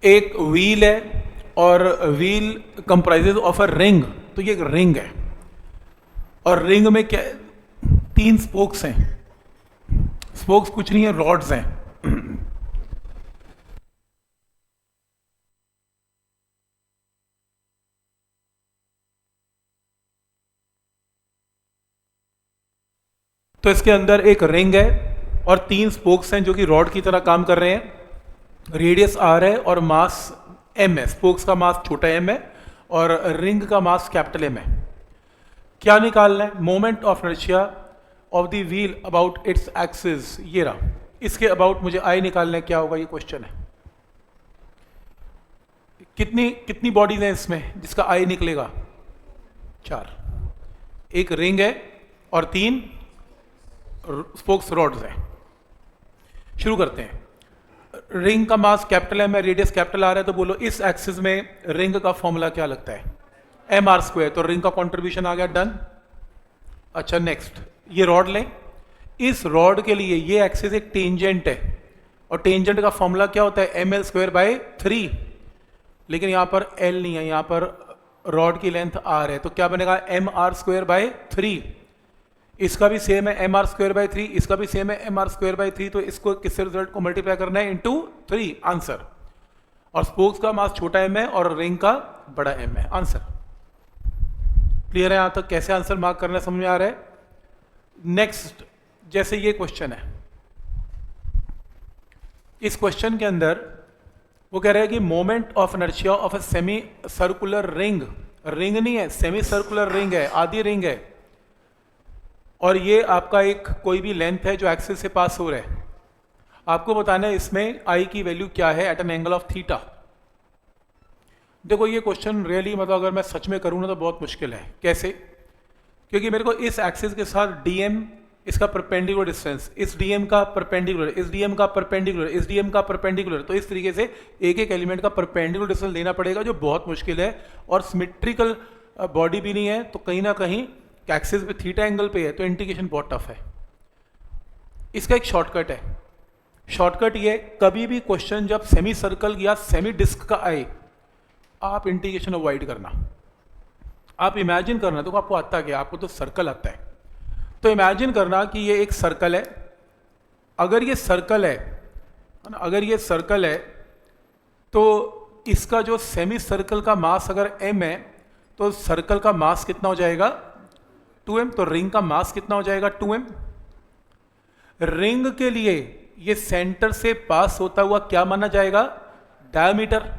एक व्हील है और wheel comprises of a ring, तो ये एक रिंग है और रिंग में क्या 3 स्पोक्स हैं। स्पोक्स कुछ नहीं है, रॉड्स हैं। तो इसके अंदर एक रिंग है और 3 स्पोक्स हैं जो कि रॉड की तरह काम कर रहे हैं। रेडियस आर है और मास एम है। स्पोक्स का मास छोटा एम है और रिंग का मास कैपिटल एम है। क्या निकालना है? Moment of inertia of the wheel about its axis, ये रहा। इसके अबाउट मुझे आई निकालना है, क्या होगा ये क्वेश्चन है। कितनी कितनी बॉडीज हैं इसमें जिसका आई निकलेगा? 4। एक रिंग है और 3 स्पोक्स रॉड्स हैं। शुरू करते हैं। रिंग का मास कैपिटल एम है, रेडियस कैपिटल आर है, तो बोलो इस एक्सिस में रिंग का फॉर्मूला क्या लगता है? M R square. तो रिंग का कंट्रीब्यूशन आ गया, डन। अच्छा नेक्स्ट, ये रॉड लें। इस रॉड के लिए ये एक्सिस एक टेंजेंट है और टेंजेंट का फॉर्मूला क्या होता है? M L square by 3। लेकिन यहां पर एल नहीं है, यहां पर रॉड की लेंथ आर है, तो क्या बनेगा? M R square by 3। इसका भी सेम है एम आर स्क्वायर बाय 3, इसका भी सेम है एम आर स्क्वायर बाय 3, तो इसको किससे रिजल्ट को मल्टीप्लाई करना है? Into 3, answer. और स्पोक्स का मास छोटा एम है और रिंग का बड़ा एम है, आंसर। क्लियर है यहां तक? कैसे आंसर मार्क करना समझ में आ रहा है? नेक्स्ट, जैसे ये क्वेश्चन है, इस क्वेश्चन के अंदर वो कह रहा है कि moment of inertia of a semi circular ring, ring नहीं है, सेमी सर्कुलर रिंग है, आधी रिंग है, और ये आपका एक कोई भी लेंथ है जो एक्सिस से पास हो रहा है। आपको बताना है इसमें आई की वैल्यू क्या है at an angle of theta. देखो ये क्वेश्चन रियली मतलब अगर मैं सच में करूँ ना तो बहुत मुश्किल है। कैसे? क्योंकि मेरे को इस एक्सिस के साथ डीएम, इसका परपेंडिकुलर डिस्टेंस, इस डीएम का परपेंडिकुलर, इस डीएम का परपेंडिकुलर, इस डीएम का परपेंडिकुलर, तो इस तरीके से एक एक एलिमेंट का परपेंडिकुलर डिस्टेंस लेना पड़ेगा, जो बहुत मुश्किल है। और सिमेट्रिकल बॉडी भी नहीं है, तो कहीं ना कहीं एक्सिस पे थीटा एंगल पे है, तो इंटीग्रेशन बहुत टफ है। इसका एक शॉर्टकट है। शॉर्टकट ये, कभी भी क्वेश्चन जब सेमी सर्कल या सेमी डिस्क का आए, आप इंटीग्रेशन अवॉइड करना। आप इमेजिन करना, तो आपको आता क्या? आपको तो सर्कल आता है, तो इमेजिन करना कि ये एक सर्कल है। अगर ये सर्कल है, अगर ये सर्कल है, तो इसका जो सेमी सर्कल का मास अगर m है, तो सर्कल का मास कितना हो जाएगा? 2m। तो रिंग का मास कितना हो जाएगा? 2m। रिंग के लिए ये सेंटर से पास होता हुआ क्या माना जाएगा? डायमीटर।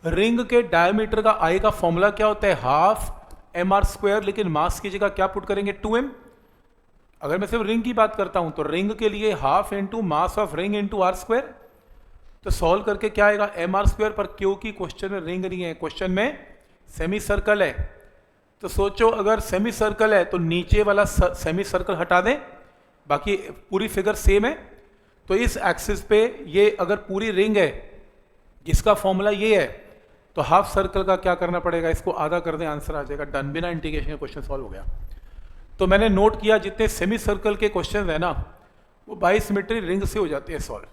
रिंग के डायमीटर का आई का फॉर्मूला क्या होता है? हाफ एम आर स्क्वायर, लेकिन मास की जगह क्या पुट करेंगे? 2m। अगर मैं सिर्फ रिंग की बात करता हूं तो रिंग के लिए half into mass of ring into R square. तो सॉल्व करके क्या आएगा? M R square. पर क्योंकि क्वेश्चन में रिंग नहीं है, क्वेश्चन में सेमी सर्कल है, तो सोचो अगर सेमी सर्कल है तो नीचे वाला सेमी सर्कल हटा दें, बाकी पूरी फिगर सेम है। तो इस एक्सिस पे ये अगर पूरी रिंग है जिसका फॉर्मूला ये है, तो हाफ सर्कल का क्या करना पड़ेगा? इसको आधा कर दें, आंसर आ जाएगा, डन। बिना इंटीग्रेशन का क्वेश्चन सॉल्व हो गया। तो मैंने नोट किया जितने सेमी सर्कल के क्वेश्चन है ना, वो बाई सिमेट्री रिंग से हो जाते हैं सॉल्व।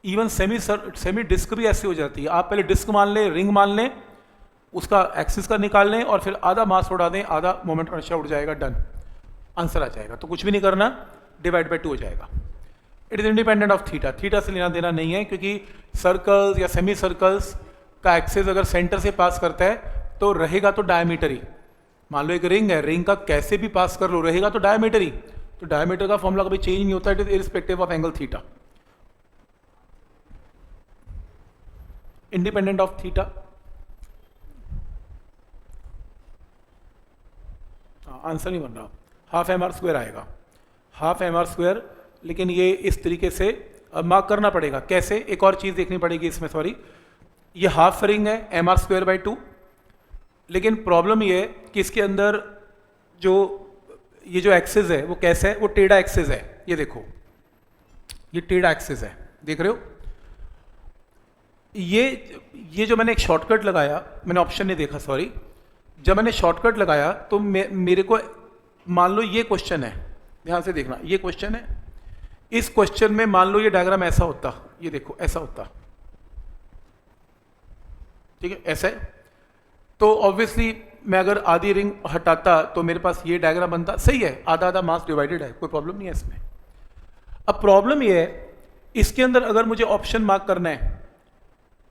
इवन सेमी डिस्क भी ऐसे हो जाती है। आप पहले डिस्क मान लें, रिंग मान लें, उसका एक्सिस का निकाल लें और फिर आधा मास उड़ा दें, आधा मोमेंट इनर्शिया उड़ जाएगा, डन, आंसर आ जाएगा। तो कुछ भी नहीं करना, डिवाइड बाई 2 हो जाएगा। It is independent of theta. Theta से लेना देना नहीं है, क्योंकि सर्कल्स या सेमी सर्कल्स का एक्सिस अगर सेंटर से पास करता है तो रहेगा तो डायमीटर ही। मान लो एक रिंग है, रिंग का कैसे भी पास कर लो रहेगा तो डायमीटर ही। तो डायमीटर का फॉर्मूला कभी चेंज नहीं होता, it is irrespective of angle theta, independent of theta. Answer नहीं बन रहा, हाफ एम आर स्क्वायर आएगा, हाफ एम आर स्क्वायर। लेकिन ये इस तरीके से अब मार्क करना पड़ेगा। कैसे? एक और चीज देखनी पड़ेगी इसमें, सॉरी, ये हाफ रिंग है एम आर स्क्वायर बाई 2, लेकिन प्रॉब्लम ये है कि इसके अंदर जो ये जो एक्सिस है वो कैसा है? वो टेढ़ा एक्सिस है। ये देखो, ये टेढ़ा एक्सिस है, देख रहे हो? ये जो मैंने एक शॉर्टकट लगाया, मैंने ऑप्शन नहीं देखा, सॉरी, जब मैंने शॉर्टकट लगाया तो मेरे को, मान लो ये क्वेश्चन है, ध्यान से देखना, ये क्वेश्चन है। इस क्वेश्चन में मान लो ये डायग्राम ऐसा होता, ये देखो ऐसा होता, ठीक है, ऐसा है। तो ऑब्वियसली मैं अगर आधी रिंग हटाता तो मेरे पास ये डायग्राम बनता, सही है, आधा आधा मास डिवाइडेड है, कोई प्रॉब्लम नहीं है इसमें। अब प्रॉब्लम ये है, इसके अंदर अगर मुझे ऑप्शन मार्क करना है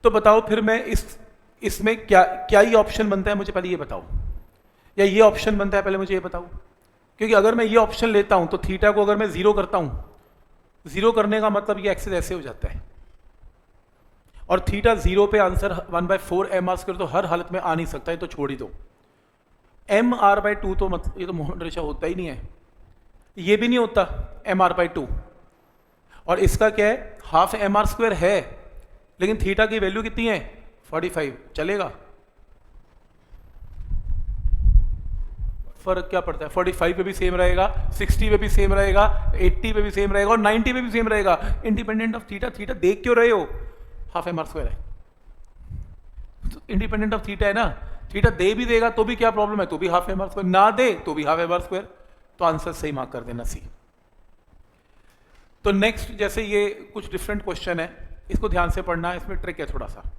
तो बताओ फिर मैं इसमें क्या क्या ये ऑप्शन बनता है, मुझे पहले ये बताओ, या ये ऑप्शन बनता है, पहले मुझे ये बताओ। क्योंकि अगर मैं ये ऑप्शन लेता हूं तो थीटा को अगर मैं जीरो करता हूं, जीरो करने का मतलब ये एक्सिस ऐसे हो जाता है, और थीटा जीरो पे आंसर 1/4 mr² तो हर हालत में आ नहीं सकता है, तो छोड़ ही दो। mr/2 तो मतलब ये तो मोमेंट रेशियो होता ही नहीं है, ये भी नहीं होता mr/2। और इसका क्या है, हाफ mr² है, लेकिन थीटा की वैल्यू कितनी है 45, चलेगा? फर्क क्या पड़ता है, 45 पे भी सेम रहेगा, 60 पे भी सेम रहेगा, 80 पे भी सेम रहेगा और 90 पे भी सेम रहेगा, इंडिपेंडेंट ऑफ थीटा। थीटा देख क्यों रहे हो, हाफ mr² है, तो इंडिपेंडेंट ऑफ थीटा है ना। थीटा दे भी देगा तो भी क्या प्रॉब्लम है, तो भी हाफ mr², ना दे तो भी हाफ mr², तो आंसर सही मार्क कर देना सी। तो नेक्स्ट, जैसे ये कुछ डिफरेंट क्वेश्चन है, इसको ध्यान से पढ़ना, इसमें ट्रिक है थोड़ा सा।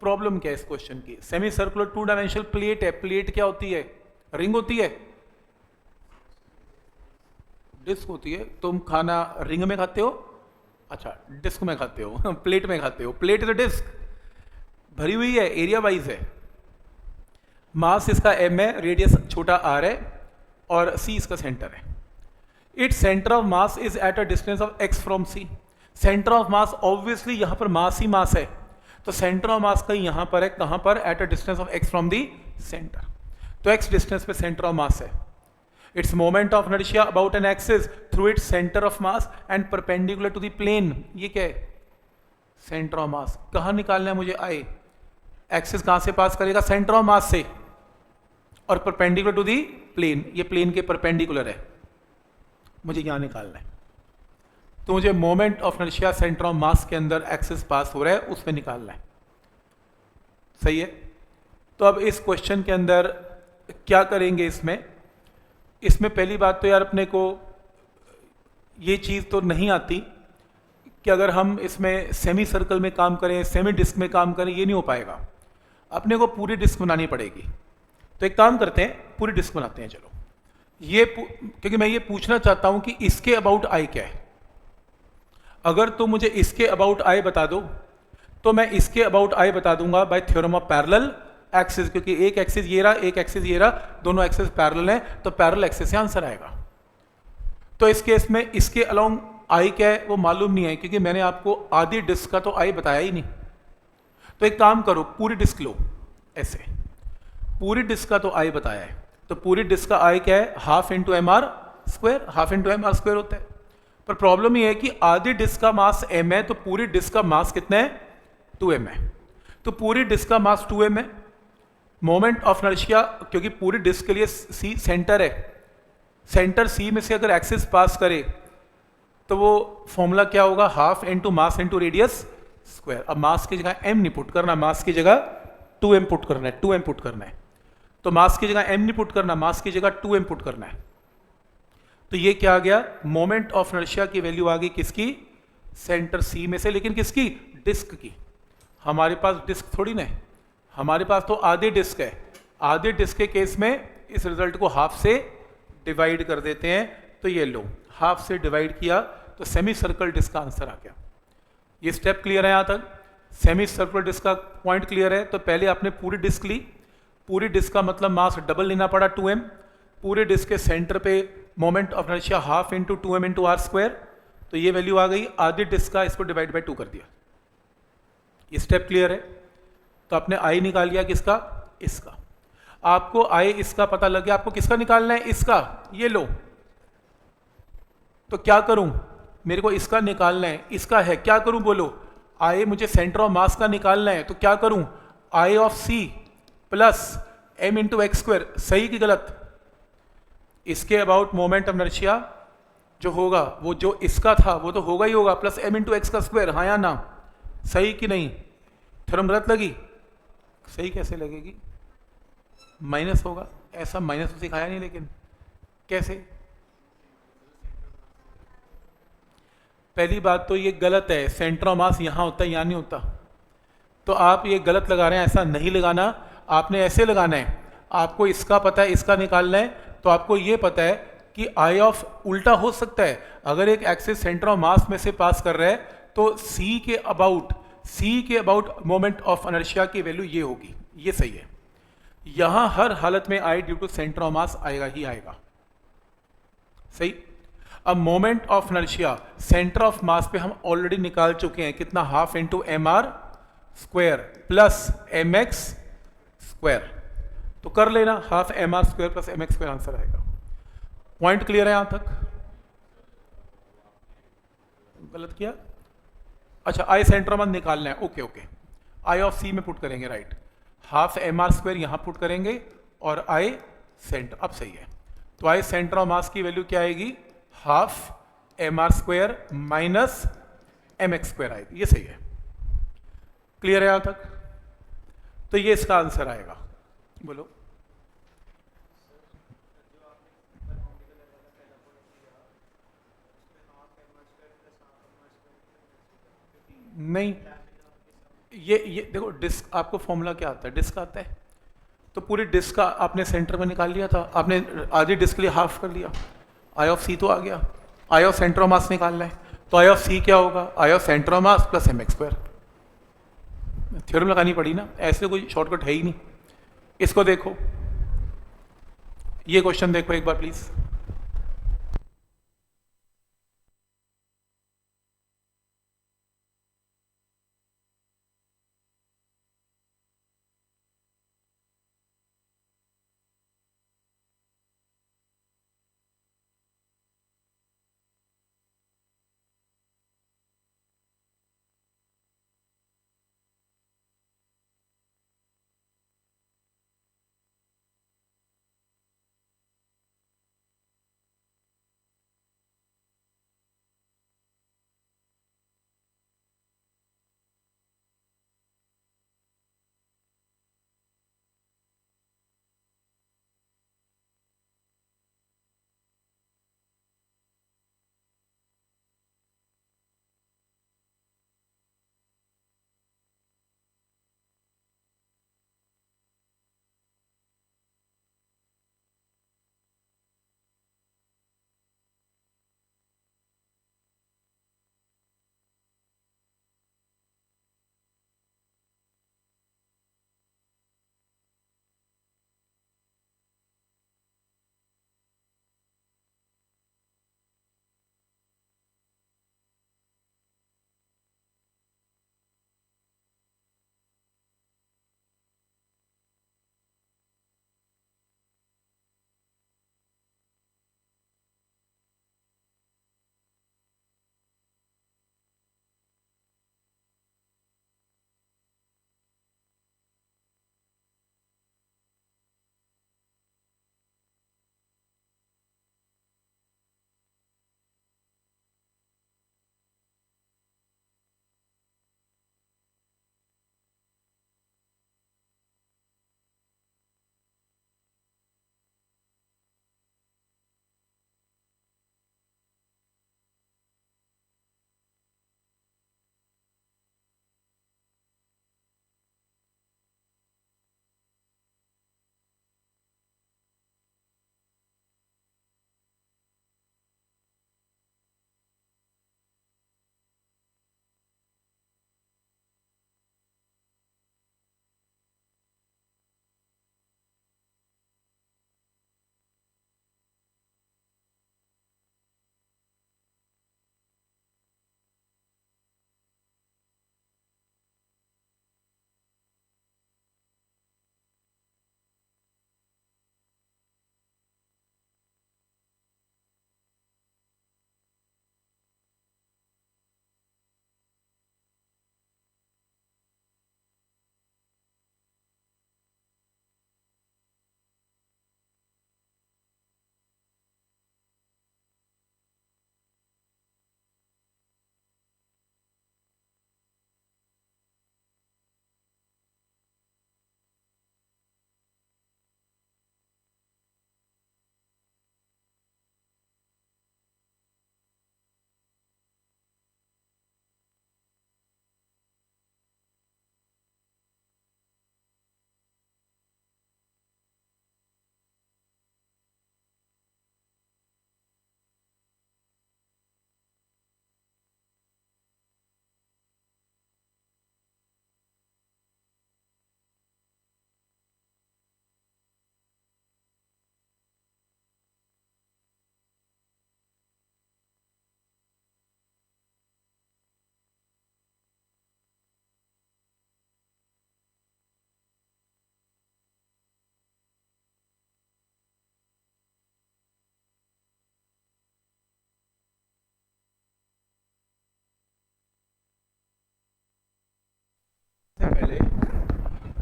प्रॉब्लम क्या है इस क्वेश्चन की, सेमी सर्कुलर 2 डायमेंशनल प्लेट है, प्लेट क्या होती है, रिंग होती है, डिस्क होती है। तुम खाना रिंग में खाते हो, अच्छा डिस्क में खाते हो प्लेट में खाते हो, प्लेट इज अ डिस्क, भरी हुई है, एरिया वाइज है, मास इसका m है, रेडियस छोटा r है, और c इसका सेंटर है। It's centre of mass is eight a distance of x from c। Centre of mass obviously यहां पर मास ही मास है, तो सेंटर ऑफ मास का यहां पर है, कहां पर, at a distance of x from the centre, तो x डिस्टेंस पे सेंटर ऑफ मास है। Its moment of inertia about an axis through its centre of mass and perpendicular to the plane, ये क्या है, सेंटर ऑफ मास। कहां निकालना है मुझे, आई एक्सिस कहां से पास करेगा, सेंटर ऑफ मास से, और परपेंडिकुलर टू दी प्लेन, ये प्लेन के परपेंडिकुलर है, मुझे यहां निकालना है। तो मुझे moment of inertia centre of मास के अंदर एक्सिस पास हो रहा है, उसमें निकालना है, सही है। तो अब इस क्वेश्चन के अंदर क्या करेंगे, इसमें पहली बात तो यार अपने को ये चीज़ तो नहीं आती कि अगर हम इसमें सेमी सर्कल में काम करें, सेमी डिस्क में काम करें, ये नहीं हो पाएगा, अपने को पूरी डिस्क बनानी पड़ेगी। तो एक काम करते हैं, पूरी डिस्क बनाते हैं, चलो। ये क्योंकि मैं ये पूछना चाहता हूं कि इसके अबाउट आई क्या है। अगर तुम मुझे इसके अबाउट आई बता दो तो मैं इसके अबाउट आई बता दूंगा bye theorem of parallel axis, क्योंकि एक एक्सिस ये रहा, एक एक्सिस ये रहा, दोनों एक्सिस पैरेलल हैं, तो पैरेलल एक्सिस से आंसर आएगा। तो इस केस में इसके अलोंग आई क्या है वो मालूम नहीं है, क्योंकि मैंने आपको आधी डिस्क का तो आई बताया ही नहीं। तो एक काम करो, पूरी डिस्क लो, ऐसे पूरी डिस्क का तो आई बताया है, तो पूरी डिस्क का आई क्या है, half into M R square, half into M R square होता है। पर प्रॉब्लम ये है कि आधी डिस्क का मास m है, तो पूरी डिस्क का मास कितना है, 2m है। तो पूरी डिस्क का मास 2m है। मोमेंट ऑफ इनर्शिया, क्योंकि पूरी डिस्क के लिए C सेंटर है, सेंटर C में से अगर एक्सिस पास करे तो वो फॉर्मूला क्या होगा, half into mass into radius square. अब मास की जगह m नहीं पुट करना, मास की जगह 2m पुट करना है, 2m पुट करना है। तो मास की जगह m नहीं पुट करना, मास की जगह 2m पुट करना है। तो ये क्या आ गया, मोमेंट ऑफ इनर्शिया की वैल्यू आ गई किसकी, सेंटर C में से, लेकिन किसकी, डिस्क की। हमारे पास डिस्क थोड़ी ना है, हमारे पास तो आधे डिस्क है। आधे डिस्क के केस में इस रिजल्ट को हाफ से डिवाइड कर देते हैं, तो ये लो हाफ से डिवाइड किया तो सेमी सर्कल डिस्क का आंसर आ गया। ये स्टेप क्लियर है यहाँ तक, सेमी सर्कल डिस्क का पॉइंट क्लियर है। तो पहले आपने पूरी डिस्क ली, पूरी डिस्क का मतलब मास डबल लेना पड़ा 2m, पूरे डिस्क के सेंटर पे moment of inertia half into 2m into R square, तो ये वैल्यू आ गई। आधी डिस्क का इसको डिवाइड बाई 2 कर दिया। ये स्टेप क्लियर है। तो आपने आई निकाल लिया किसका, इसका। आपको आई इसका पता लग गया, आपको किसका निकालना है, इसका। ये लो, तो क्या करूं, मेरे को इसका निकालना है, इसका है, क्या करूं बोलो, आई मुझे सेंटर ऑफ मास का निकालना है, तो क्या करूं, I of C plus M into x square. सही कि गलत, इसके अबाउट मोमेंट ऑफ इनर्शिया जो होगा वो जो इसका था वो तो होगा ही होगा, प्लस एम इंटू एक्स का स्क्वायर, हाँ या ना, सही कि नहीं। थ्योरम गलत लगी, सही कैसे लगेगी, माइनस होगा, ऐसा माइनस तो सिखाया नहीं, लेकिन कैसे। पहली बात तो ये गलत है, सेंटर ऑफ मास यहाँ होता है, यहाँ नहीं होता। तो आप ये गलत लगा रहे हैं, ऐसा नहीं लगाना, आपने ऐसे लगाना है। आपको इसका पता है, इसका निकालना है, तो आपको ये पता है कि आई ऑफ उल्टा हो सकता है। अगर एक एक्सिस सेंटर ऑफ मास में से पास कर रहा है तो सी के अबाउट मोमेंट ऑफ इनर्शिया की वैल्यू ये होगी, ये सही है। यहां हर हालत में I due to centre of mass आएगा ही आएगा, सही। अब moment of inertia centre of mass पे हम ऑलरेडी निकाल चुके हैं, कितना, half into M R square plus M x square. तो कर लेना, half M R square plus M x square answer आएगा। पॉइंट क्लियर है यहां तक, गलत किया। अच्छा, आई सेंटर ऑफ निकालना है, okay okay, I of C में पुट करेंगे, right. Half M R square यहां पुट करेंगे और आई सेंटर, अब सही है। तो आई सेंटर ऑफ मास की वैल्यू क्या आएगी, half M R square minus M x square आएगी, ये सही है। क्लियर है यहां तक, तो ये इसका आंसर आएगा, बोलो। नहीं, ये देखो, डिस्क आपको फॉर्मूला क्या आता है, डिस्क आता है, तो पूरी डिस्क का आपने सेंटर में निकाल लिया था, आपने आधी डिस्क के लिए हाफ कर लिया, आई ऑफ सी तो आ गया। I of centre of mass निकालना है, तो आई ऑफ सी क्या होगा, I of centre of mass plus M x square. Theorem लगानी पड़ी ना, ऐसे कोई शॉर्टकट है ही नहीं। इसको देखो, ये क्वेश्चन देखो एक बार प्लीज।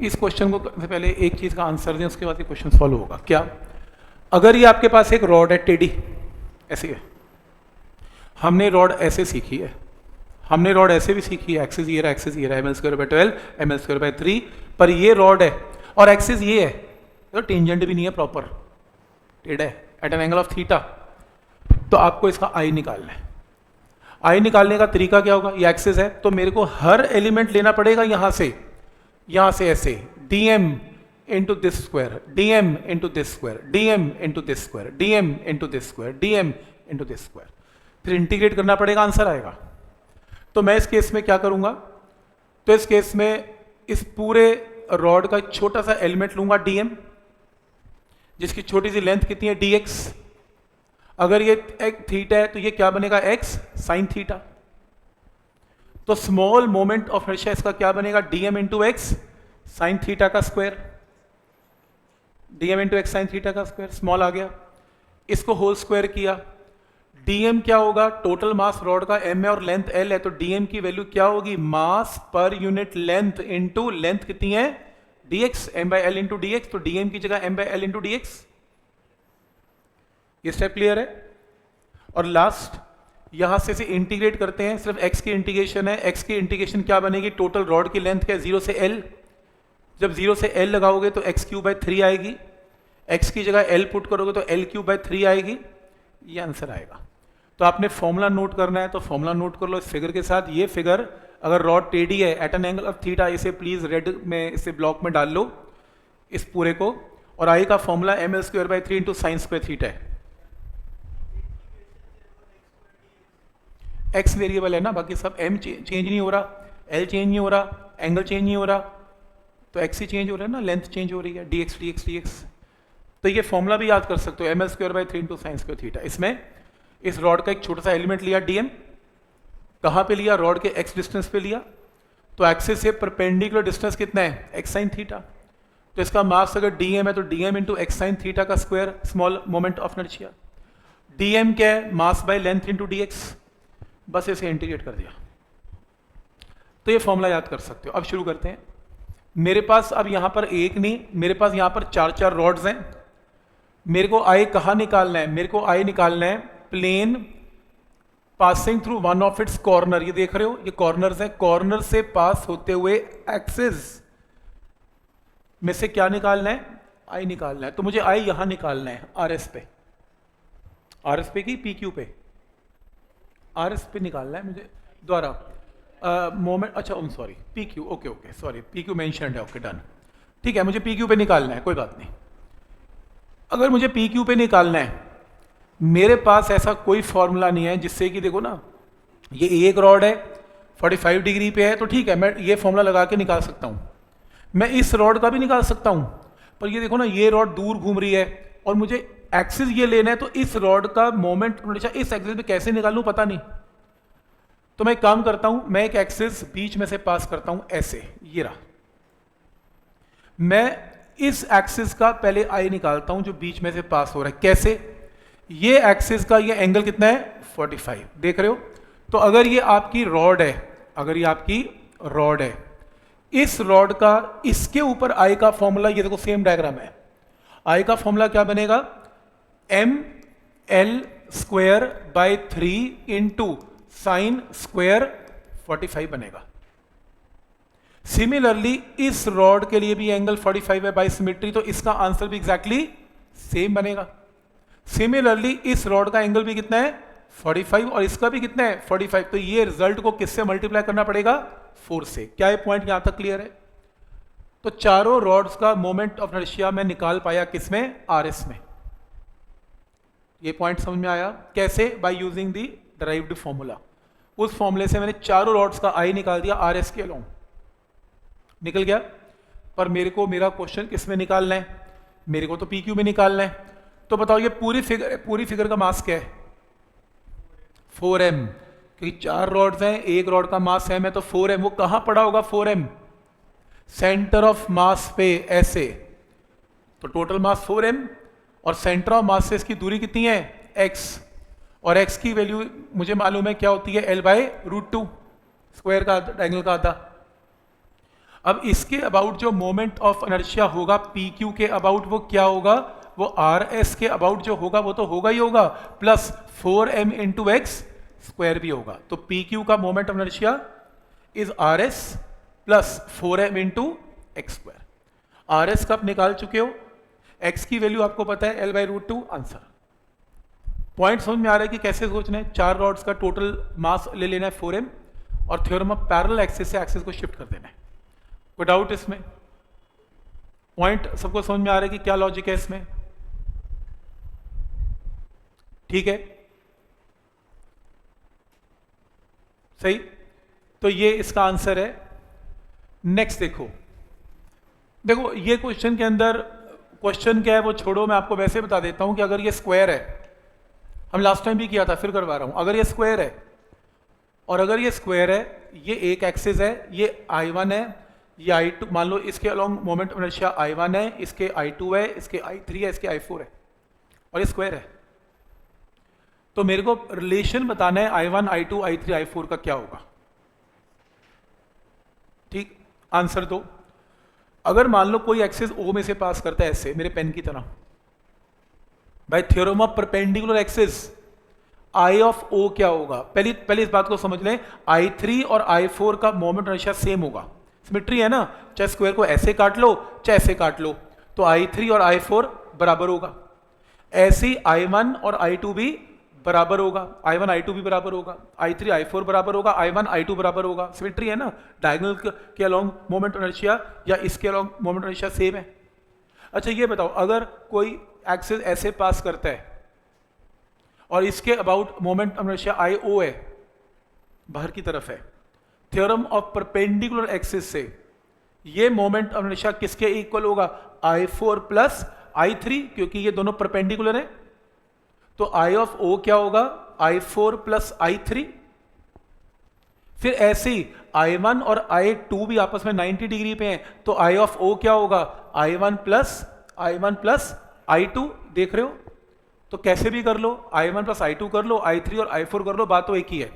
इस क्वेश्चन को से पहले एक चीज़ का आंसर दें, उसके बाद ये क्वेश्चन सॉल्व होगा। क्या? अगर ये आपके पास एक रॉड है टेढ़ी, ऐसी है, हमने रॉड ऐसे सीखी है, हमने रॉड ऐसे भी सीखी है, एक्सिस ये रहा, एक्सिस ये रहा, M L square by 12, M L square by 3, पर ये रॉड है और एक्सिस ये है, तो टेंजेंट भी नहीं है, प्रॉपर टेढ़ा है at an angle of theta. तो आपको इसका आई निकालना है। आई निकालने का तरीका क्या होगा? ये एक्सिस है तो मेरे को हर एलिमेंट लेना पड़ेगा यहां से ऐसे d m into this square, d m into this square, d m into this square, d m into this square, d m into this square, फिर इंटीग्रेट करना पड़ेगा, आंसर आएगा। तो मैं इस केस में क्या करूंगा? तो इस केस में इस पूरे रॉड का छोटा सा एलिमेंट लूंगा डीएम, जिसकी छोटी सी लेंथ कितनी है? dx। अगर ये एक थीटा है तो ये क्या बनेगा? x sine theta. तो स्मॉल मोमेंट ऑफ इनर्शिया इसका क्या बनेगा? dm into x sine theta का square, dm into x sine theta का स्क्वायर, स्मॉल आ गया। इसको होल स्क्वायर किया, dm क्या होगा? टोटल मास रॉड का m है और लेंथ l है, तो dm की वैल्यू क्या होगी? मास per unit length into length कितनी है? dx, m by L into D x, तो dm की जगह m by L into D x. ये स्टेप क्लियर है? और लास्ट यहां से इंटीग्रेट करते हैं, सिर्फ x की इंटीग्रेशन है। x की इंटीग्रेशन क्या बनेगी? टोटल रॉड की लेंथ क्या है? 0 से l। जब 0 से l लगाओगे तो x क्यूब बाई 3 आएगी, x की जगह l पुट करोगे तो l क्यूब बाई 3 आएगी, ये आंसर आएगा। तो आपने फॉर्मूला नोट करना है तो फॉर्मूला नोट कर लो इस फिगर के साथ। ये फिगर अगर रॉड टेढ़ी है at an angle of theta, इसे प्लीज रेड में इसे ब्लॉक में डाल लो इस पूरे को, और आई का formula m L square by 3 into sine square theta है। एक्स वेरिएबल है ना, बाकी सब एम चेंज नहीं हो रहा, एल चेंज नहीं हो रहा, एंगल चेंज नहीं हो रहा, तो एक्स ही चेंज हो रहा है ना, लेंथ चेंज हो रही है, d x d x d x. तो ये फॉर्मूला भी याद कर सकते हो, m L square by 3 into sine square theta. इसमें इस रॉड का एक छोटा सा एलिमेंट लिया डीएम, कहाँ पे लिया? रॉड के एक्स डिस्टेंस पे लिया, तो एक्सिस से परपेंडिकुलर डिस्टेंस कितना है? X sine theta. तो इसका मास अगर डीएम है तो dm into x sine theta का square, small moment of inertia. Dm क्या है? Mass by length into dx. बस इसे इंटीग्रेट कर दिया, तो ये फॉर्मूला याद कर सकते हो। अब शुरू करते हैं। मेरे पास अब यहां पर एक नहीं, मेरे पास यहां पर 4 रॉड्स हैं। मेरे को आई कहाँ निकालना है? मेरे को आई निकालना है plane passing through one of its corner. ये देख रहे हो, ये कॉर्नर्स हैं, कॉर्नर से पास होते हुए एक्सिस में से क्या निकालना है? आई निकालना है। तो मुझे आई यहां निकालना है, आरएस पे, आरएस पे की पीक्यू पे, आरएस पे निकालना है मुझे द्वारा मोमेंट। अच्छा sorry, PQ, okay okay sorry, PQ mentioned है, ओके डन, ठीक है, मुझे पीक्यू पे निकालना है, कोई बात नहीं। अगर मुझे पीक्यू पे निकालना है, मेरे पास ऐसा कोई फॉर्मूला नहीं है जिससे कि देखो ना, ये एक रॉड है 45 डिग्री पे है, तो ठीक है, मैं ये फॉर्मूला लगा के निकाल सकता हूँ। मैं इस रॉड का भी निकाल सकता हूँ, पर ये देखो ना, ये रॉड दूर घूम रही है और मुझे एक्सिस ये लेना है, तो इस रॉड का मोमेंट इस एक्सिस पे कैसे निकालूं पता नहीं। तो मैं एक काम करता हूं, मैं एक एक्सिस बीच में से पास करता हूं, ऐसे, ये रहा। मैं इस एक्सिस का पहले आई निकालता हूं जो बीच में से पास हो रहा है। कैसे? ये एक्सिस का ये एंगल कितना है? 45, देख रहे हो? तो अगर ये आपकी रॉड है, अगर ये आपकी रॉड है, इस रॉड का इसके ऊपर आई का फॉर्मूला, ये देखो सेम डायग्राम है, आई का फॉर्मूला क्या बनेगा? M L square by 3 into sine square 45 बनेगा। सिमिलरली इस रॉड के लिए भी एंगल 45 है बाई सिमेट्री, तो इसका आंसर भी एग्जैक्टली सेम बनेगा। सिमिलरली इस रॉड का एंगल भी कितना है? 45, और इसका भी कितना है? 45। तो ये रिजल्ट को किससे मल्टीप्लाई करना पड़ेगा? 4 से। क्या ये पॉइंट यहां तक क्लियर है? तो चारों रॉड्स का मोमेंट ऑफ इनर्शिया मैं निकाल पाया किसमें? आरएस में। ये पॉइंट समझ में आया? कैसे? By using the derived formula. उस फॉर्मूले से मैंने चारों रॉड्स का आई निकाल दिया, आरएस के अलोंग निकल गया। पर मेरे को मेरा क्वेश्चन किसमें निकालना है? मेरे को तो पीक्यू में निकालना है। तो बताओ ये पूरी फिगर का मास क्या है? 4m, क्योंकि 4 रॉड्स हैं, एक रॉड का मास m है, तो 4m। वो कहां पड़ा होगा 4m? सेंटर ऑफ मास पे, ऐसे। तो टोटल मास 4m, और सेंटर ऑफ मास से इसकी दूरी कितनी है? x, और x की वैल्यू मुझे मालूम है क्या होती है? l बाय रूट 2, स्क्वायर का एंगल का आधा। अब इसके अबाउट जो मोमेंट ऑफ इनर्शिया होगा पी क्यू के अबाउट, वो क्या होगा, वो आर एस के अबाउट जो होगा वो तो होगा ही होगा, plus 4m into x square भी होगा। तो पी क्यू का moment of inertia is R S plus 4m into x square. R S का आप निकाल चुके हो, एक्स की वैल्यू आपको पता है L/√2 आंसर। पॉइंट समझ में आ रहा है कि कैसे सोचना है। 4 रॉड्स का टोटल मास ले लेना है 4m और थ्योरम ऑफ पैरेलल एक्सिस से एक्सिस को शिफ्ट कर देना है। कोई डाउट इसमें? पॉइंट सबको समझ में आ रहा है कि क्या लॉजिक है इसमें? ठीक है, सही। तो ये इसका आंसर है। नेक्स्ट देखो ये क्वेश्चन के अंदर क्वेश्चन क्या है वो छोड़ो, मैं आपको वैसे बता देता हूं कि अगर ये स्क्वायर है, हम लास्ट टाइम भी किया था फिर करवा रहा हूं, अगर ये स्क्वायर है और अगर ये स्क्वायर है, ये एक एक्सिस है, ये I1 है, ये I2, मान लो इसके along moment of inertia I1 है, इसके I2 है, इसके I3 है, इसके I4 है और ये स्क्वायर है। तो मेरे को रिलेशन बताना है I1, I2, I3, I4 का क्या होगा। ठीक, आंसर दो। अगर मान लो कोई एक्सिस O में से पास करता है ऐसे मेरे पेन की तरह, भाई theorem of perpendicular axis I of O क्या होगा? पहले इस बात को समझ लें, I3 और I4 का मोमेंट इनर्शिया सेम होगा, सिमेट्री है ना, चाहे स्क्वायर को ऐसे काट लो चाहे ऐसे काट लो, तो I3 और I4 बराबर होगा। ऐसे ही I1 और I2 भी बराबर होगा, I1 I2 भी बराबर होगा, I3 I4 बराबर होगा, I1 I2 बराबर होगा, सिमेट्री है ना। डायगोनल के अलोंग मोमेंट इनर्शिया या इसके अलोंग मोमेंट इनर्शिया सेम है। अच्छा ये बताओ, अगर कोई एक्सिस ऐसे पास करता है और इसके about moment of inertia IO है, बाहर की तरफ है, थ्योरम ऑफ परपेंडिकुलर एक्सिस से ये मोमेंट ऑफ इनर्शिया किसके इक्वल होगा? I4 प्लस I3, क्योंकि ये दोनों परपेंडिकुलर है। तो I ऑफ O क्या होगा? I4 plus I3। फिर ऐसे ही I1 और I2 भी आपस में 90 डिग्री पे हैं, तो I ऑफ O क्या होगा? I1 plus I2। देख रहे हो? तो कैसे भी कर लो, I1 प्लस I2 कर लो, I3 और I4 कर लो, बात तो एक ही है।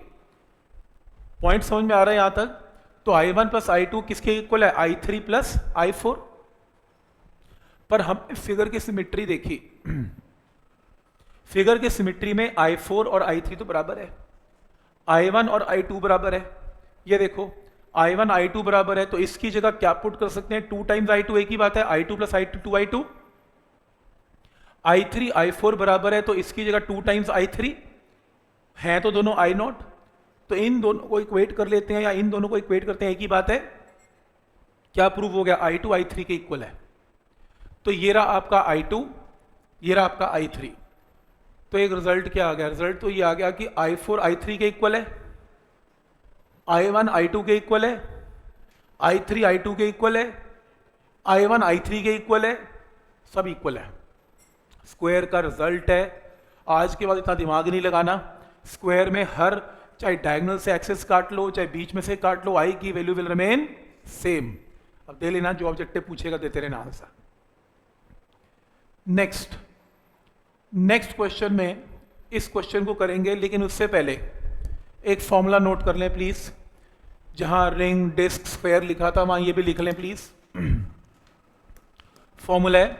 पॉइंट समझ में आ रहा है यहां तक? तो I1 प्लस I2 किसके इक्वल है? I3 plus I4। पर हम फिगर की सिमेट्री देखी, फिगर की सिमेट्री में I4 और I3 तो बराबर है, I1 और I2 बराबर है। ये देखो I1 I2 बराबर है, तो इसकी जगह क्या पुट कर सकते हैं? 2 टाइम्स I2, एक ही बात है, I2 plus I2 2I2। I3 I4 बराबर है, तो इसकी जगह 2 टाइम्स I3 हैं, तो दोनों I0। तो इन दोनों को इक्वेट कर लेते हैं या इन दोनों को इक्वेट करते हैं, एक ही बात है। क्या प्रूव हो गया? I2 I3 के इक्वल है। तो ये रहा आपका I2, ये रहा आपका I3। तो एक रिजल्ट क्या आ गया? रिजल्ट तो ये आ गया कि I4 I3 के इक्वल है, I1 I2 के इक्वल है, I3 I2 के इक्वल है, I1 I3 के इक्वल है, सब इक्वल है। स्क्वायर का रिजल्ट है। आज के बाद इतना दिमाग नहीं लगाना। स्क्वायर में हर, चाहे डायगोनल से एक्सेस काट लो चाहे बीच में से काट लो, I की वैल्यू विल रिमेन सेम। अब दे लेना, जो ऑब्जेक्टिव पूछेगा देते रहना आंसर। नेक्स्ट क्वेश्चन में इस क्वेश्चन को करेंगे, लेकिन उससे पहले एक फॉर्मूला नोट कर लें प्लीज। जहां रिंग, डिस्क, स्क्वायर लिखा था वहां ये भी लिख लें प्लीज। फॉर्मूला है,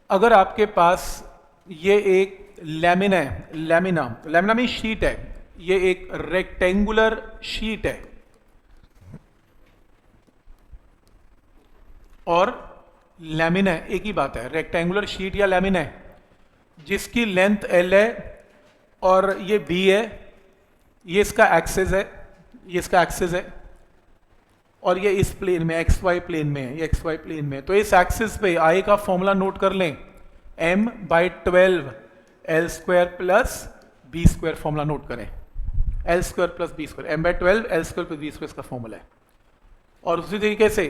अगर आपके पास ये एक लैमिना में शीट है, ये एक रेक्टेंगुलर शीट है और लैमिना है, एक ही बात है, रेक्टेंगुलर शीट या लैमिना है, जिसकी लेंथ L है और ये B है, ये इसका एक्सिस है, ये इसका एक्सिस है और ये इस प्लेन में XY प्लेन में है, ये XY प्लेन में। तो इस एक्सिस पे I का फॉर्मूला नोट कर लें, m/12 L² plus B² formula note करें, L² plus B², m/12 L² plus B² इसका फॉर्मूला है। और उसी तरीके से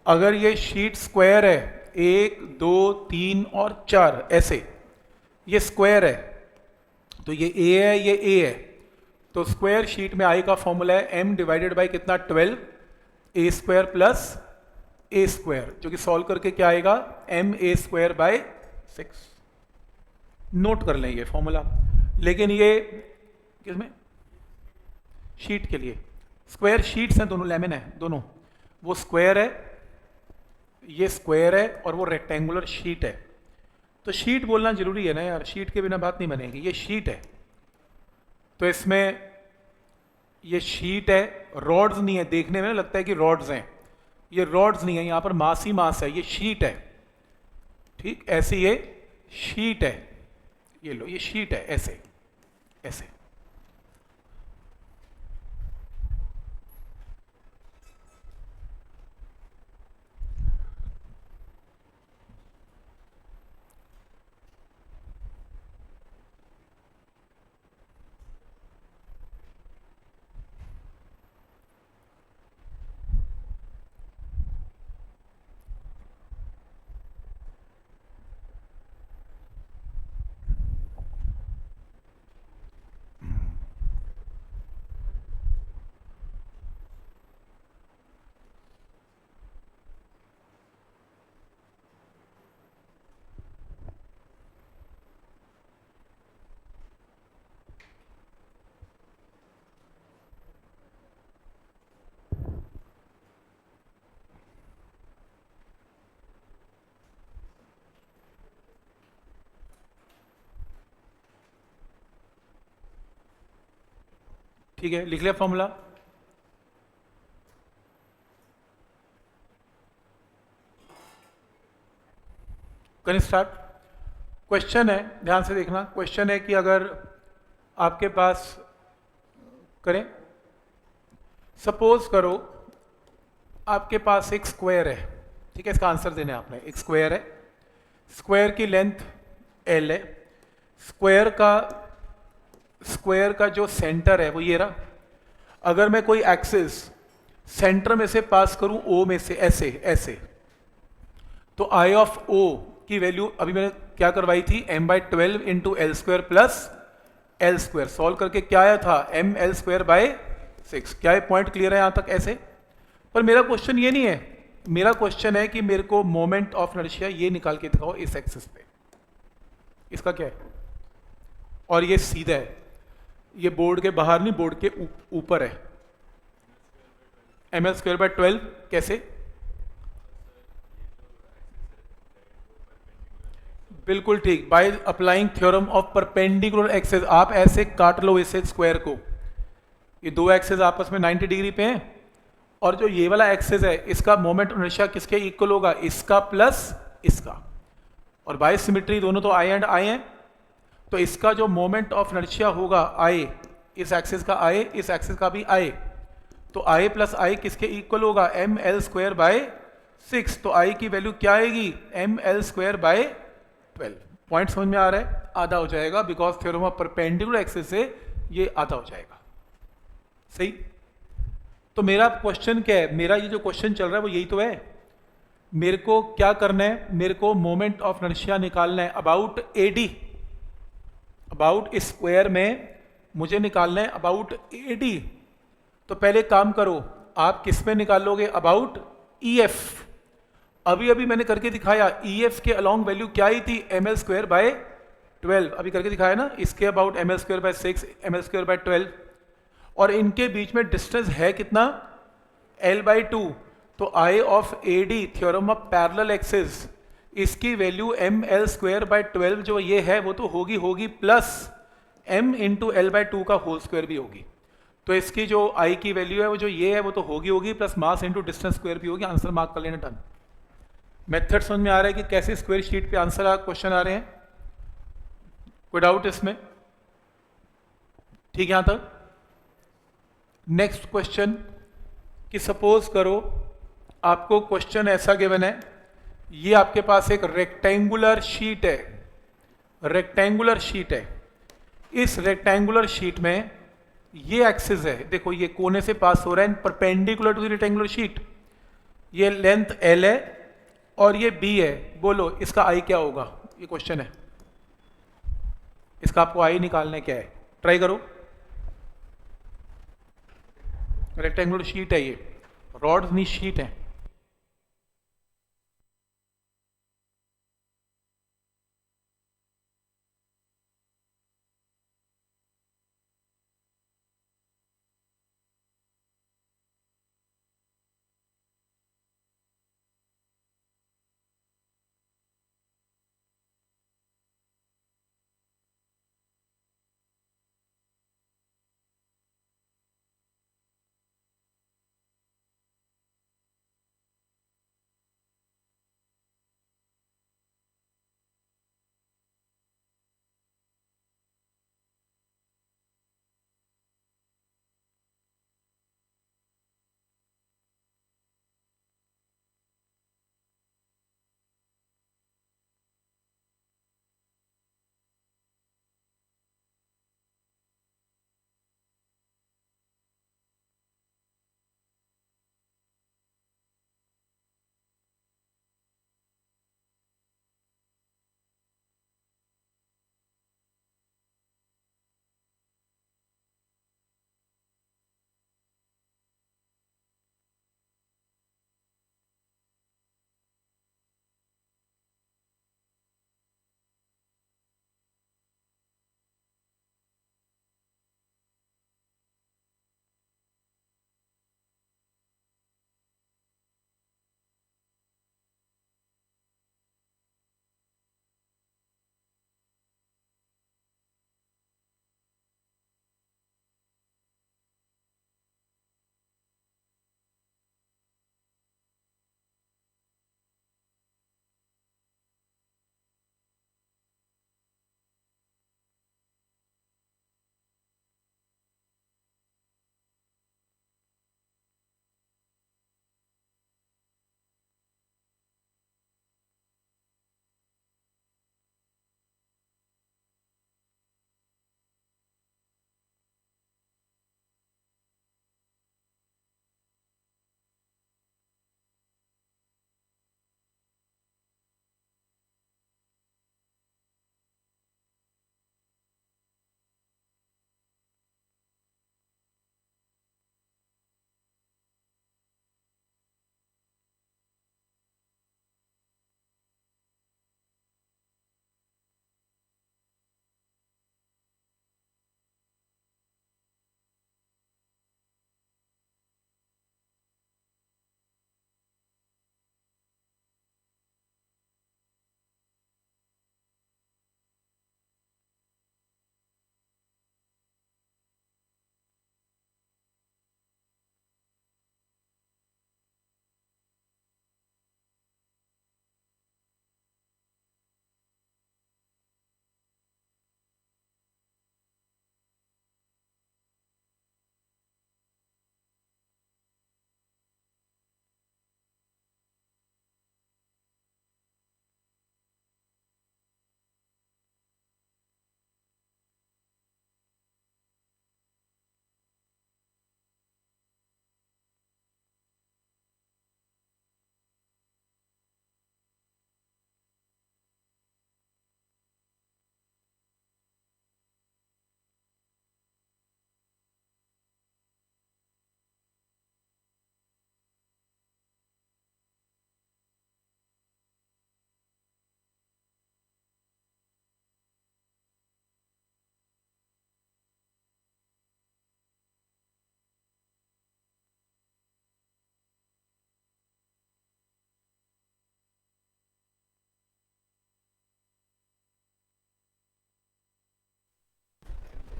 अगर ये शीट स्क्वायर है, 1 2 3 और 4 ऐसे, ये स्क्वायर है तो ये A है, ये A है, तो स्क्वायर शीट में I का फॉर्मूला है m डिवाइडेड बाई कितना? 12 A² प्लस A², जो कि सॉल्व करके क्या आएगा? ma² bye 6। नोट कर लें ये फॉर्मूला। लेकिन ये किसमें? शीट के लिए, स्क्वायर शीट्स हैं दोनों, लेमिन है दोनों, वो स्क्वायर है, ये स्क्वायर है और वो रेक्टेंगुलर शीट है। तो शीट बोलना जरूरी है ना यार, शीट के बिना बात नहीं बनेगी। ये शीट है, तो इसमें ये शीट है, रॉड्स नहीं है। देखने में लगता है कि रॉड्स हैं, ये रॉड्स नहीं है, यहाँ पर मास ही मास है, ये शीट है। ठीक, ऐसे ये शीट है, ये लो ये शीट है, ऐसे ऐसे। ठीक है, लिख लिया फॉर्मूला। करें स्टार्ट। क्वेश्चन है, ध्यान से देखना, क्वेश्चन है कि अगर आपके पास, करें, सपोज करो आपके पास एक स्क्वायर है। ठीक है, इसका आंसर देना है आपने। एक स्क्वायर है, स्क्वायर की लेंथ एल है, स्क्वायर का जो सेंटर है वो ये रहा। अगर मैं कोई एक्सिस सेंटर में से पास करूं, ओ में से, ऐसे ऐसे, तो आई ऑफ ओ की वैल्यू अभी मैंने क्या करवाई थी, m/12 into L square plus L square. Solve करके क्या आया था, ml²/6। क्या ये पॉइंट क्लियर है यहां तक? ऐसे। पर मेरा क्वेश्चन ये नहीं है, मेरा क्वेश्चन है कि मेरे को मोमेंट ऑफ इनर्शिया ये निकाल के दिखाओ इस एक्सिस पे। इसका क्या है? और ये सीधा है, ये बोर्ड के बाहर नहीं, बोर्ड के ऊपर है। ml²/12 कैसे? बिल्कुल ठीक, by applying theorem of perpendicular axes. आप ऐसे काट लो इसे स्क्वायर को, ये दो एक्सेस आपस में 90 डिग्री पे हैं, और जो ये वाला एक्सेस है इसका मोमेंट ऑफ इनर्शिया किसके इक्वल होगा, इसका प्लस इसका। और बाय सिमेट्री दोनों तो आई एंड आई हैं, तो इसका जो मोमेंट ऑफ इनर्शिया होगा आई, इस एक्सिस का आई, इस एक्सिस का भी आई, तो आई प्लस आई किसके इक्वल होगा, ml²/6। तो आई की वैल्यू क्या आएगी, ml²/12। पॉइंट समझ में आ रहा है? आधा हो जाएगा, because theorem of perpendicular axis से ये आधा हो जाएगा। सही। तो मेरा क्वेश्चन क्या है, मेरा ये जो क्वेश्चन चल रहा है वो यही तो है। मेरे को क्या करना है, मेरे को मोमेंट ऑफ इनर्शिया निकालना है अबाउट एडी, अबाउट स्क्वायर में मुझे निकालना है अबाउट एडी। तो पहले काम करो, आप किस में निकालोगे, अबाउट ईएफ। अभी अभी मैंने करके दिखाया, ईएफ के अलोंग वैल्यू क्या आई थी, ml²/12। अभी करके दिखाया ना, इसके अबाउट ml²/6, ml²/12, और इनके बीच में डिस्टेंस है कितना, l/2। तो I of AD, theorem of parallel axis, इसकी वैल्यू ml²/12 जो ये है वो तो होगी प्लस m इंटू l/2 का होल स्क्वायर भी होगी। तो इसकी जो आई की वैल्यू है वो जो ये है वो तो होगी plus mass into distance square भी होगी। आंसर मार्क कर लेना, डन। मेथड समझ में आ रहा है कि कैसे स्क्वायर शीट पे आंसर क्वेश्चन आ रहे हैं? कोई डाउट इसमें? ठीक है यहां तक। नेक्स्ट क्वेश्चन कि सपोज करो आपको क्वेश्चन ऐसा गिवन है, ये आपके पास एक रेक्टेंगुलर शीट है, रेक्टेंगुलर शीट है। इस रेक्टेंगुलर शीट में ये एक्सिस है, देखो ये कोने से पास हो रहा है perpendicular to the rectangular sheet. ये लेंथ एल है और ये बी है। बोलो इसका आई क्या होगा, ये क्वेश्चन है, इसका आपको आई निकालना है, क्या है, ट्राई करो। रेक्टेंगुलर शीट है, ये रॉड्स नहीं शीट है।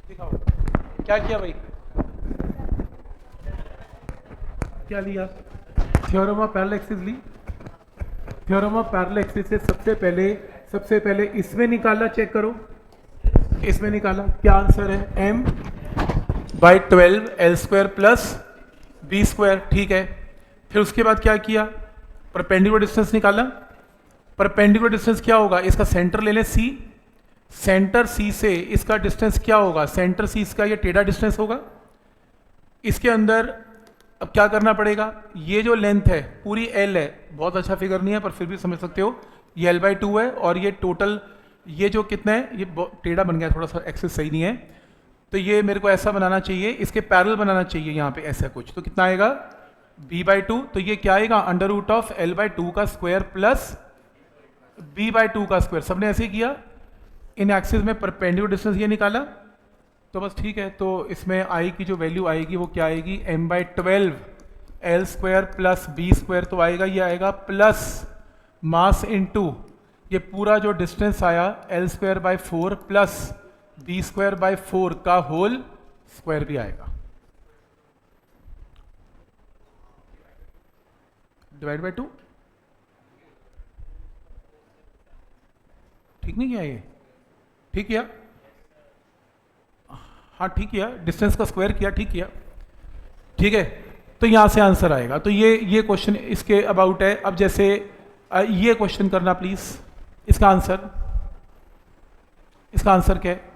दिखाओ क्या किया भाई, क्या लिया, थ्योरम ऑफ पैरेलल एक्सिस ली। थ्योरम ऑफ पैरेलल एक्सिस से सबसे पहले इसमें निकाला, चेक करो इसमें निकाला, क्या आंसर है, m/12 L² प्लस B², ठीक है। फिर उसके बाद क्या किया, परपेंडिकुलर डिस्टेंस निकाला। परपेंडिकुलर डिस्टेंस क्या होगा, इसका सेंटर ले लें C, सेंटर C से इसका डिस्टेंस क्या होगा, सेंटर C इसका ये टेढ़ा डिस्टेंस होगा। इसके अंदर अब क्या करना पड़ेगा, ये जो लेंथ है पूरी L है, बहुत अच्छा फिगर नहीं है पर फिर भी समझ सकते हो, ये L/2 है और ये टोटल ये जो कितना है, ये टेढ़ा बन गया थोड़ा सा, एक्सिस सही नहीं है, तो ये मेरे को ऐसा बनाना चाहिए, इसके पैरेलल बनाना चाहिए यहाँ पे ऐसा कुछ, तो कितना आएगा b/2, तो ये क्या आएगा √of L/2 का स्क्वायर प्लस b/2 का स्क्वायर, सबने ऐसे ही किया। इन एक्सिस में परपेंडिकुलर डिस्टेंस ये निकाला, तो बस ठीक है। तो इसमें आई की जो वैल्यू आएगी वो क्या आएगी, m/12 L² प्लस B² तो आएगा, ये आएगा प्लस मास इनटू ये पूरा जो डिस्टेंस आया L²/4 प्लस B²/4 का होल स्क्वायर भी आएगा, डिवाइड बाय 2। ठीक नहीं किया ये, ठीक किया, हाँ ठीक किया, डिस्टेंस का स्क्वायर किया, ठीक किया, ठीक है। तो यहां से आंसर आएगा। तो ये क्वेश्चन इसके अबाउट है। अब जैसे ये क्वेश्चन करना प्लीज, इसका आंसर क्या है,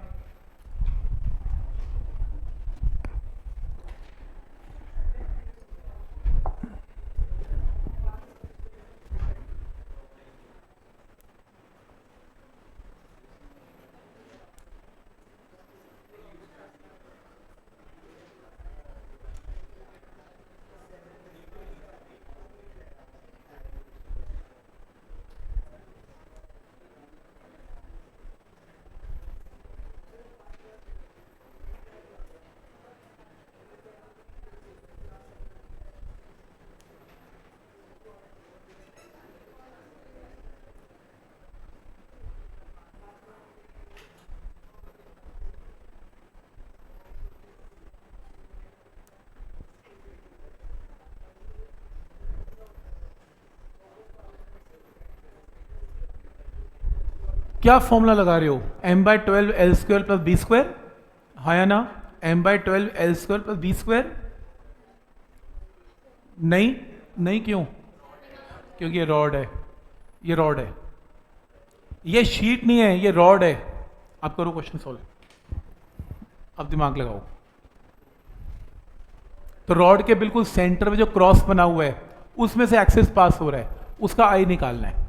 क्या फॉर्मूला लगा रहे हो, m/12 L² प्लस B², हाँ या ना, m/12 L² प्लस B², नहीं क्यों, क्योंकि ये रॉड है, ये शीट नहीं है, ये रॉड है। आप करो क्वेश्चन सॉल्व, अब दिमाग लगाओ। तो रॉड के बिल्कुल सेंटर में जो क्रॉस बना हुआ है उसमें से एक्सिस पास हो रहा है, उसका आई निकालना है।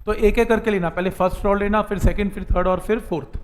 तो एक एक करके लेना, पहले फर्स्ट रॉड लेना, फिर सेकंड, फिर थर्ड और फिर फोर्थ।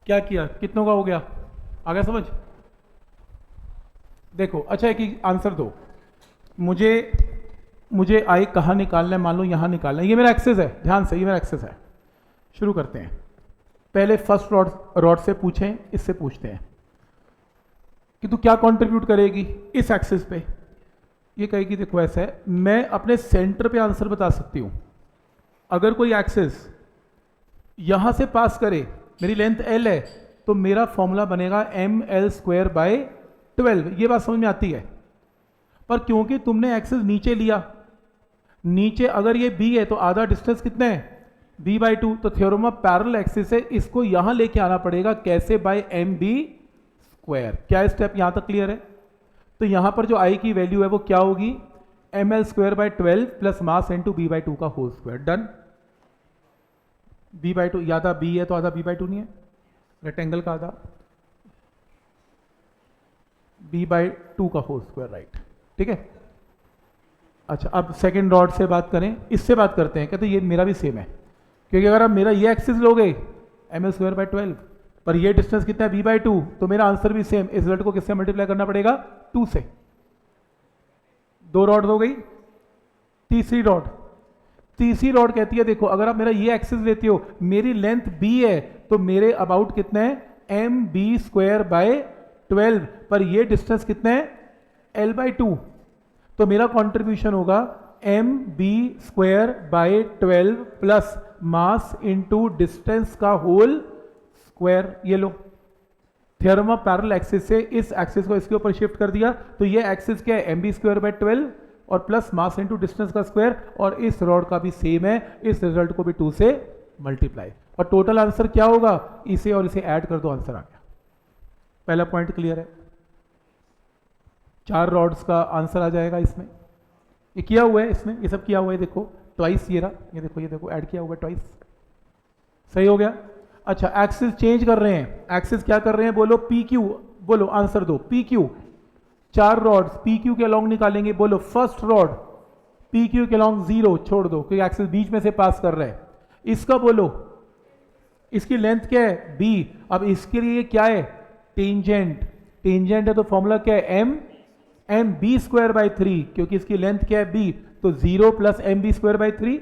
क्या किया, कितनों का हो गया, आ गया समझ। देखो अच्छा एक ही आंसर दो, मुझे आई कहाँ निकालना है, मान लो यहाँ निकालना है, ये मेरा एक्सेस है, ध्यान से ये मेरा एक्सेस है। शुरू करते हैं, पहले फर्स्ट रॉड से पूछें, इससे पूछते हैं कि तू क्या कंट्रीब्यूट करेगी इस एक्सिस पे। ये कहेगी देखो ऐसा है, मैं अपने सेंटर पे आंसर बता सकती हूँ। अगर कोई एक्सिस यहां से पास करे, मेरी लेंथ L है, तो मेरा फॉर्मूला बनेगा mL² बाय 12। ये बात समझ में आती है। पर क्योंकि तुमने एक्सिस नीचे लिया, नीचे अगर ये b है तो आधा डिस्टेंस कितना है b/2, तो थ्योरम ऑफ पैरेलल एक्सिस है, इसको यहां लेके आना पड़ेगा कैसे, बाय mb²। क्या स्टेप यहां तक क्लियर है? तो यहां पर जो i की वैल्यू है वो क्या होगी, ml² plus mass into b/2 का होल स्क्वायर। डन। b/2 या आधा b है तो आधा b/2 नहीं है, रेक्टेंगल का आधा b/2 का होल स्क्वायर, राइट। ठीक है। अच्छा, अब सेकंड रॉड से बात करें, इससे बात करते हैं। कहते ये मेरा भी सेम है, क्योंकि अगर आप मेरा ये एक्सिस लोगे ml²/12 पर ये डिस्टेंस कितना है b/2, तो मेरा आंसर भी सेम। इस रिजल्ट को किससे मल्टीप्लाई करना पड़ेगा, 2 से। 2 रॉड हो गई। तीसरी रॉड कहती है देखो, अगर आप मेरा ये एक्सिस लेते हो, मेरी लेंथ b है, तो मेरे अबाउट कितना है mb²/12 पर ये डिस्टेंस कितना है l/2, तो मेरा कंट्रीब्यूशन होगा mb²/12 plus mass into distance का होल स्क्वायर। ये लो, थ्योरम ऑफ पैरेलल एक्सिस से इस एक्सिस को इसके ऊपर शिफ्ट कर दिया, तो ये एक्सिस क्या है mb²/12 और प्लस मास इंटू डिस्टेंस का स्क्वायर, और इस रॉड का भी सेम है, इस रिजल्ट को भी 2 से मल्टीप्लाई। और टोटल आंसर क्या होगा, इसे और इसे ऐड कर दो, आंसर आ गया। पहला पॉइंट क्लियर है। 4 रॉड्स का आंसर आ जाएगा इसमें। ये किया हुआ है, इसमें ये सब किया हुआ है, देखो ट्वाइस ये रहा, ये देखो ऐड किया हुआ है ट्वाइस। सही हो गया। अच्छा, एक्सिस चेंज कर रहे हैं, एक्सिस क्या कर रहे हैं, बोलो PQ, बोलो आंसर दो। PQ 4 रॉड्स PQ के अलोंग निकालेंगे, बोलो फर्स्ट रॉड PQ के अलोंग 0 छोड़ दो, क्योंकि एक्सिस बीच में से पास कर रहे हैं। इसका बोलो, इसकी लेंथ क्या है b, अब इसके लिए क्या है टेंजेंट है, तो फॉर्मूला क्या है mb²/3, क्योंकि इसकी लेंथ क्या है b, तो 0 प्लस mb²/3।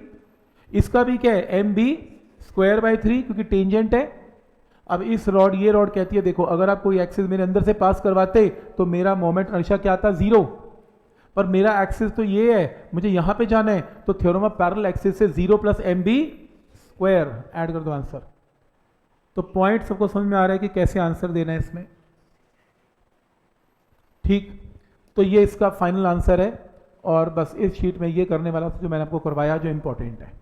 इसका भी क्या है mb²/3, क्योंकि टेंजेंट है। अब इस रॉड, ये रॉड कहती है देखो, अगर आप कोई एक्सिस मेरे अंदर से पास करवाते तो मेरा मोमेंट हमेशा क्या आता 0, पर मेरा एक्सिस तो ये है, मुझे यहां पे जाना है, तो थ्योरम ऑफ पैरेलल एक्सिस से 0 प्लस mb² ऐड कर दो आंसर। तो पॉइंट सबको समझ में आ रहा है कि कैसे आंसर देना है इसमें। ठीक, तो ये इसका फाइनल आंसर है, और बस इस शीट में ये करने वाला जो मैंने आपको करवाया, जो इंपॉर्टेंट है।